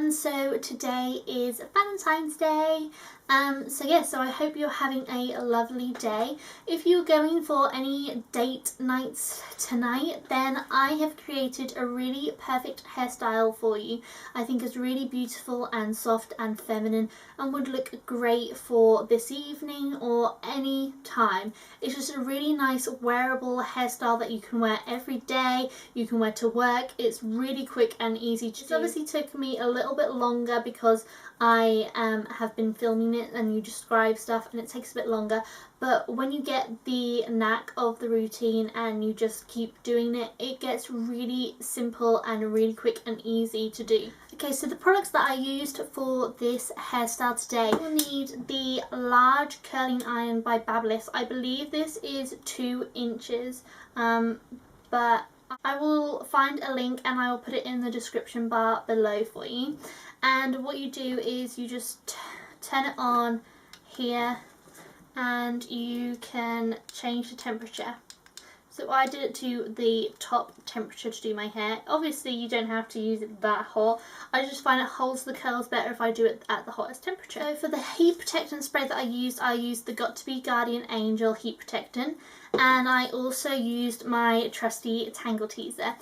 So today is Valentine's Day. So I hope you're having a lovely day. If you're going for any date nights tonight, then I have created a really perfect hairstyle for you. I think it's really beautiful and soft and feminine and would look great for this evening or any time. It's just a really nice wearable hairstyle that you can wear every day. You can wear to work. It's really quick and easy to do. It obviously took me a little bit longer because I have been filming it and you describe stuff and it takes a bit longer, but when you get the knack of the routine and you just keep doing it, it gets really simple and really quick and easy to do. Okay, so the products that I used for this hairstyle today, you'll need the large curling iron by Babyliss. I believe this is 2 inches, but I will find a link and I will put it in the description bar below for you. And what you do is you just turn it on here and you can change the temperature. So I did it to the top temperature to do my hair. Obviously you don't have to use it that hot. I just find it holds the curls better if I do it at the hottest temperature. So for the heat protectant spray that I used the Got To Be Guardian Angel heat protectant, and I also used my trusty Tangle Teaser.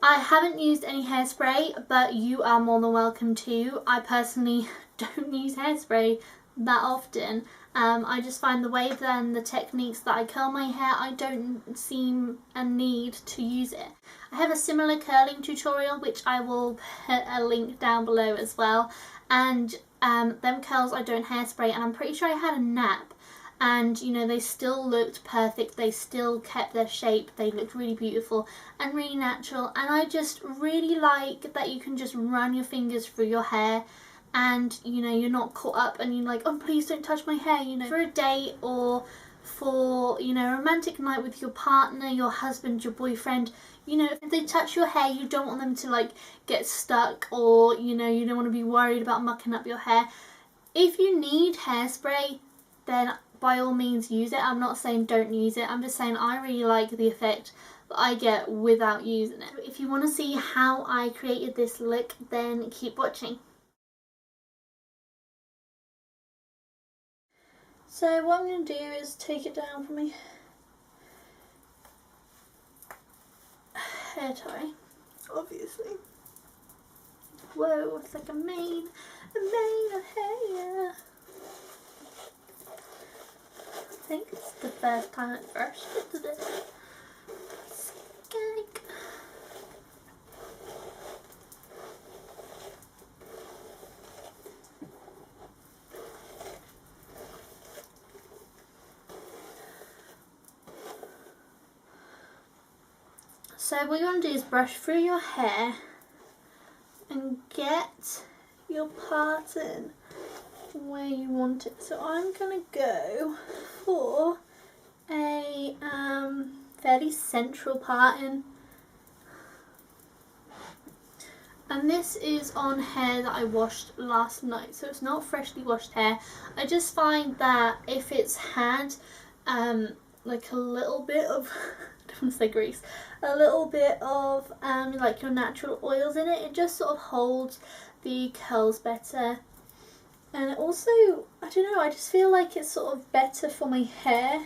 I haven't used any hairspray, but you are more than welcome to. I personally don't use hairspray that often. I just find the way and the techniques that I curl my hair, I don't seem a need to use it. I have a similar curling tutorial which I will put a link down below as well, and them curls I don't hairspray, and I'm pretty sure I had a nap. And you know, they still looked perfect, they still kept their shape, they looked really beautiful and really natural, and I just really like that you can just run your fingers through your hair and you know, you're not caught up and you're like, oh please don't touch my hair, you know. For a date or for, you know, a romantic night with your partner, your husband, your boyfriend, you know, if they touch your hair you don't want them to like get stuck, or you know, you don't want to be worried about mucking up your hair. If you need hairspray, then by all means use it. I'm not saying don't use it, I'm just saying I really like the effect that I get without using it. If you want to see how I created this look, then keep watching. So what I'm going to do is take it down from my hair tie, obviously. Whoa, it's like a mane of hair. I think it's the first time at first did it. Skank. So what you want to do is brush through your hair and get your parting where you want it. So I'm gonna go for a fairly central parting, and this is on hair that I washed last night, so it's not freshly washed hair. I just find that if it's had like a little bit of I don't want to say grease, a little bit of like your natural oils in it, it just sort of holds the curls better. And also, I don't know, I just feel like it's sort of better for my hair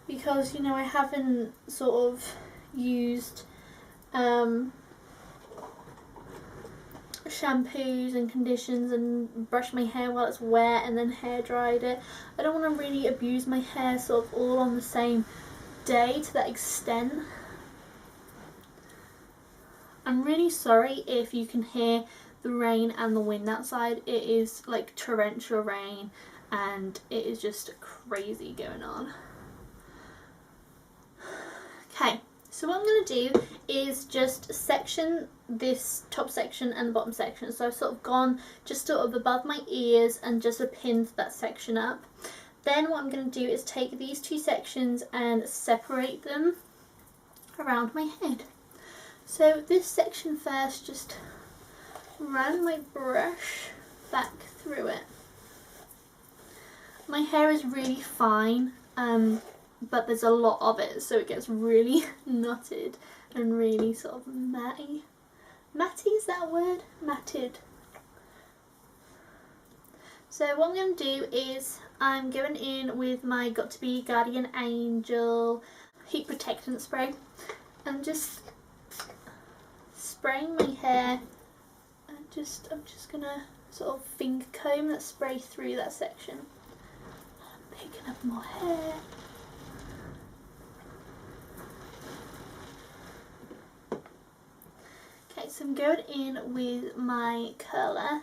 because, you know, I haven't sort of used shampoos and conditions and brushed my hair while it's wet and then hair dried it. I don't want to really abuse my hair sort of all on the same day to that extent. I'm really sorry if you can hear the rain and the wind outside. It is like torrential rain and it is just crazy going on. Okay, so what I'm going to do is just section this top section and the bottom section. So I've sort of gone just sort of above my ears and just pinned that section up. Then what I'm going to do is take these 2 sections and separate them around my head. So this section first, just run my brush back through it. My hair is really fine, but there's a lot of it, so it gets really knotted and really sort of matty. Matty, is that a word? Matted. So what I'm going to do is I'm going in with my Got To Be Guardian Angel Heat Protectant spray. I'm just spraying my hair and I'm just going to sort of finger comb that spray through that section. I'm picking up more hair. Okay, so I'm going in with my curler.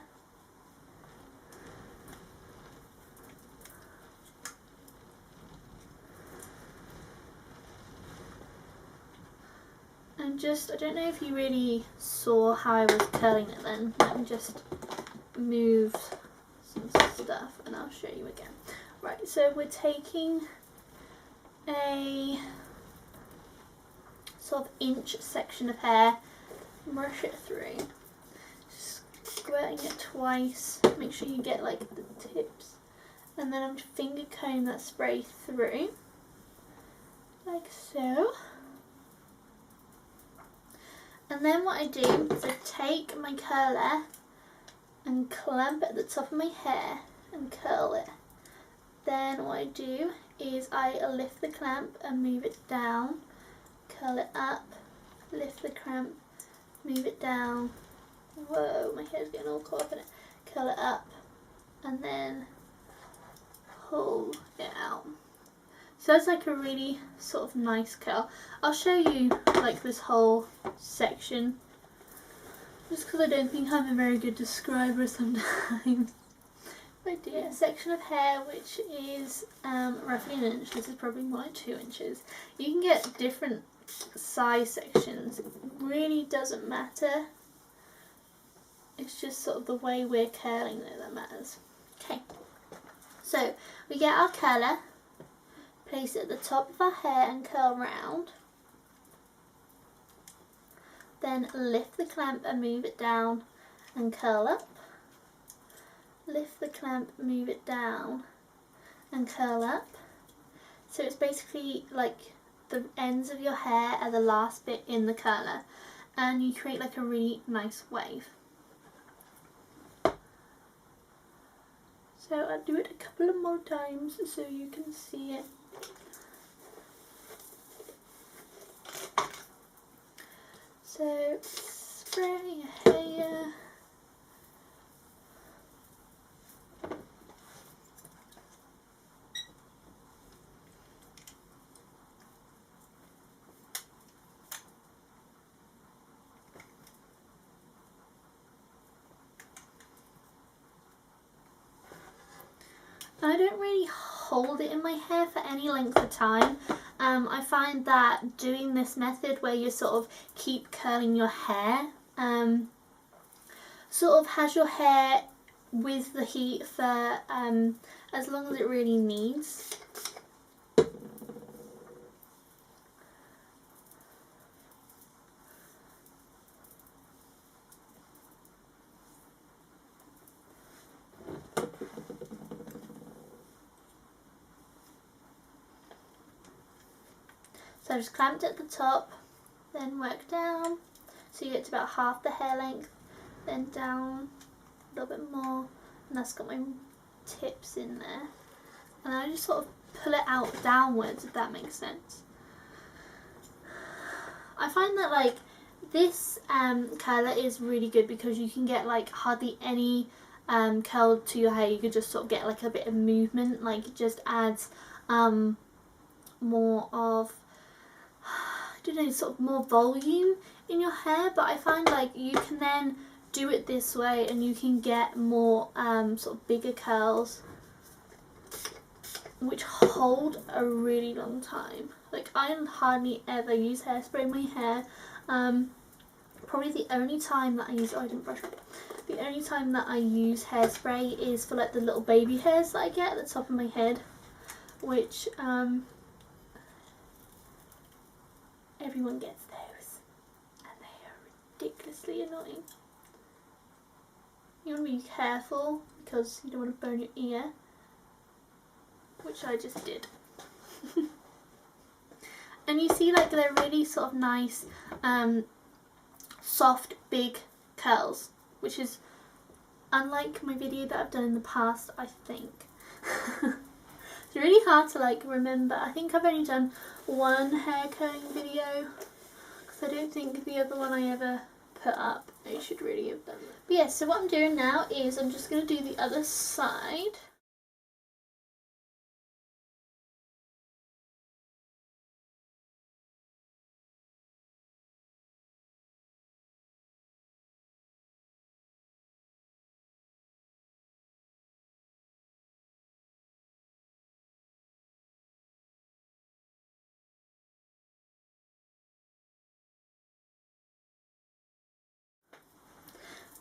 And I don't know if you really saw how I was curling it then. Let me just move some stuff and I'll show you again. Right, so we're taking a sort of inch section of hair, brush it through, just squirting it twice, make sure you get like the tips, and then I'm finger comb that spray through, like so. And then what I do is I take my curler and clamp it at the top of my hair and curl it. Then what I do is I lift the clamp and move it down, curl it up, lift the clamp, move it down. Whoa, my hair's getting all caught up in it. Curl it up and then pull it out. So it's like a really sort of nice curl. I'll show you like this whole section, just because I don't think I'm a very good describer sometimes. I do a section of hair which is roughly an inch. This is probably more like 2 inches. You can get different size sections. It really doesn't matter. It's just sort of the way we're curling that matters. Okay, so we get our curler, place it at the top of our hair and curl round. Then lift the clamp and move it down and curl up. Lift the clamp, move it down and curl up. So it's basically like the ends of your hair are the last bit in the curler, and you create like a really nice wave. So I'll do it a couple of more times so you can see it. So spray your hair. I don't really hold it in my hair for any length of time. I find that doing this method where you sort of keep curling your hair sort of has your hair with the heat for as long as it really needs. So I just clamped at the top, then work down, so you get to about half the hair length, then down a little bit more, and that's got my tips in there. And I just sort of pull it out downwards, if that makes sense. I find that like this curler is really good because you can get like hardly any curl to your hair. You could just sort of get like a bit of movement, like it just adds more of, I don't know, sort of more volume in your hair. But I find like you can then do it this way and you can get more sort of bigger curls which hold a really long time. Like I hardly ever use hairspray in my hair. Probably the only time that I use, oh I didn't brush it. The only time that I use hairspray is for like the little baby hairs that I get at the top of my head, which everyone gets those, and they are ridiculously annoying. You want to be careful because you don't want to burn your ear, which I just did. And you see like they're really sort of nice, soft, big curls, which is unlike my video that I've done in the past, I think. It's really hard to like remember. I think I've only done one hair curling video because I don't think the other one I ever put up, I should really have done that. But yeah, so what I'm doing now is I'm just going to do the other side.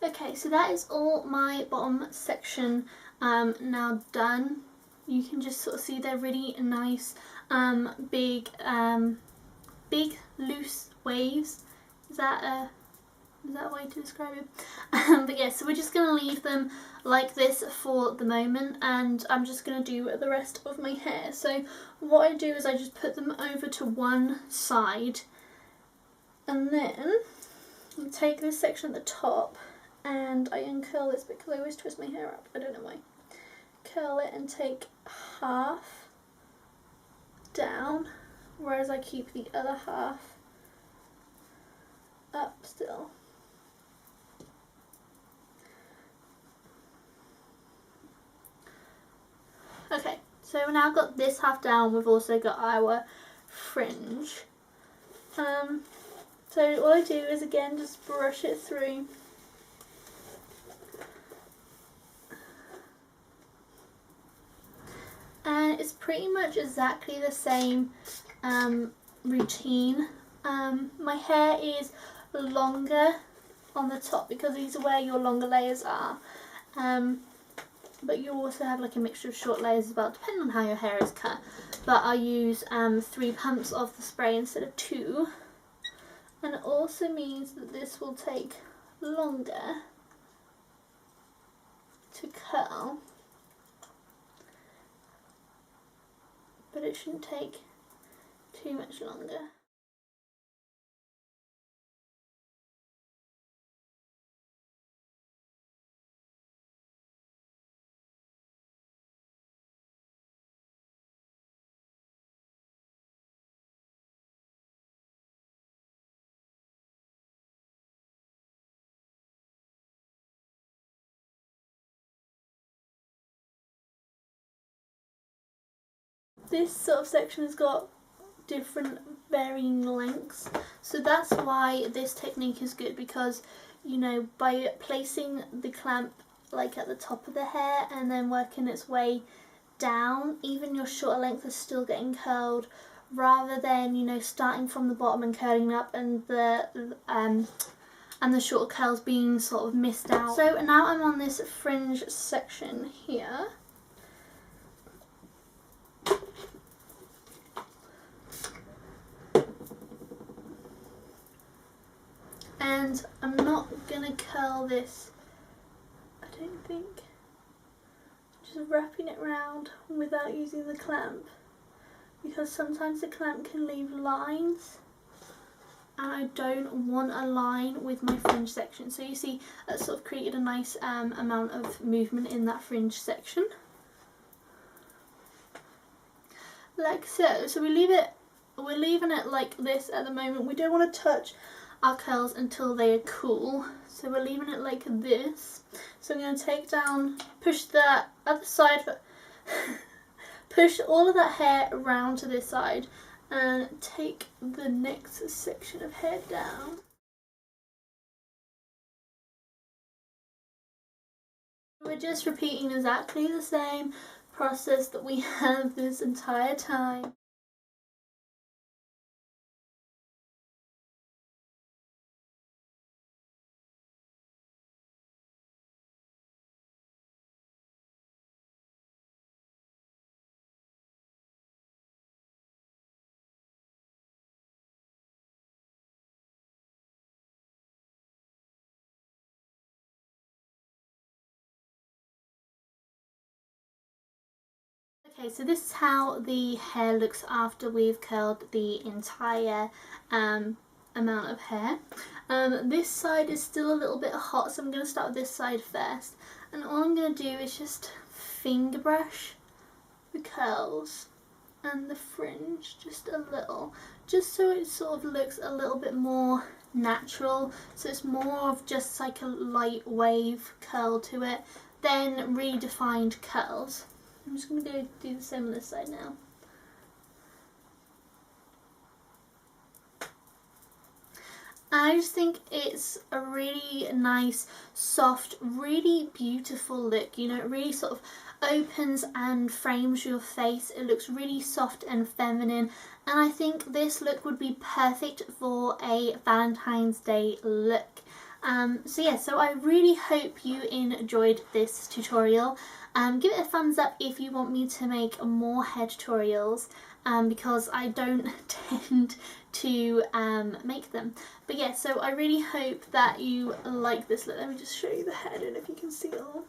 Okay, so that is all my bottom section now done. You can just sort of see they're really nice, big loose waves. Is that a way to describe it? But yeah, so we're just going to leave them like this for the moment, and I'm just going to do the rest of my hair. So what I do is I just put them over to one side, and then I take this section at the top and I uncurl this because I always twist my hair up, I don't know why. Curl it and take half down, whereas I keep the other half up still. Okay, so we've now got this half down, we've also got our fringe. So all I do is again just brush it through. And it's pretty much exactly the same routine. My hair is longer on the top because these are where your longer layers are. But you also have like a mixture of short layers as well, depending on how your hair is cut. But I use 3 pumps of the spray instead of 2. And it also means that this will take longer to curl. But it shouldn't take too much longer. This sort of section has got different varying lengths, so that's why this technique is good, because you know, by placing the clamp like at the top of the hair and then working its way down, even your shorter length is still getting curled, rather than, you know, starting from the bottom and curling up and the shorter curls being sort of missed out. So now I'm on this fringe section here. And I'm not gonna curl this, I don't think. Just wrapping it round without using the clamp, because sometimes the clamp can leave lines and I don't want a line with my fringe section. So you see that sort of created a nice amount of movement in that fringe section. Like so. So we're leaving it like this at the moment. We don't want to touch our curls until they are cool, so we're leaving it like this. So I'm going to take down, push the other side, push all of that hair around to this side and take the next section of hair down. We're just repeating exactly the same process that we have this entire time. Okay, so this is how the hair looks after we've curled the entire amount of hair. This side is still a little bit hot, so I'm going to start with this side first. And all I'm going to do is just finger brush the curls and the fringe just a little, just so it sort of looks a little bit more natural, so it's more of just like a light wave curl to it than really defined curls. I'm just going to go do the same on this side now. I just think it's a really nice, soft, really beautiful look. You know, it really sort of opens and frames your face. It looks really soft and feminine, and I think this look would be perfect for a Valentine's Day look. So I really hope you enjoyed this tutorial. Give it a thumbs up if you want me to make more hair tutorials, because I don't tend to make them. But yeah, so I really hope that you like this look. Let me just show you the hair, I don't know if you can see it all.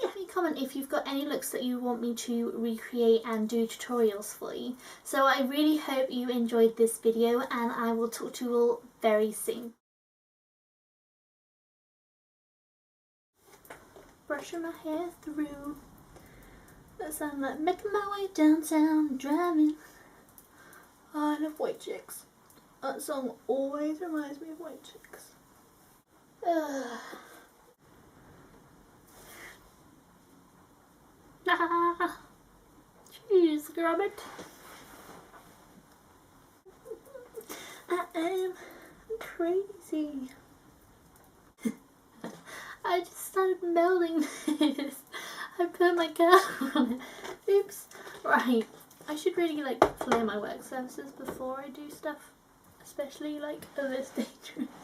Yeah, comment if you've got any looks that you want me to recreate and do tutorials for you. So I really hope you enjoyed this video, and I will talk to you all very soon. Brushing my hair through. That sounds like making my way downtown, driving. Oh, I love White Chicks. That song always reminds me of White Chicks. Jeez, Gromit. I am crazy. I just started melding this. I put my curl on it. Oops. Right. I should really like clear my work surfaces before I do stuff, especially like this dangerous.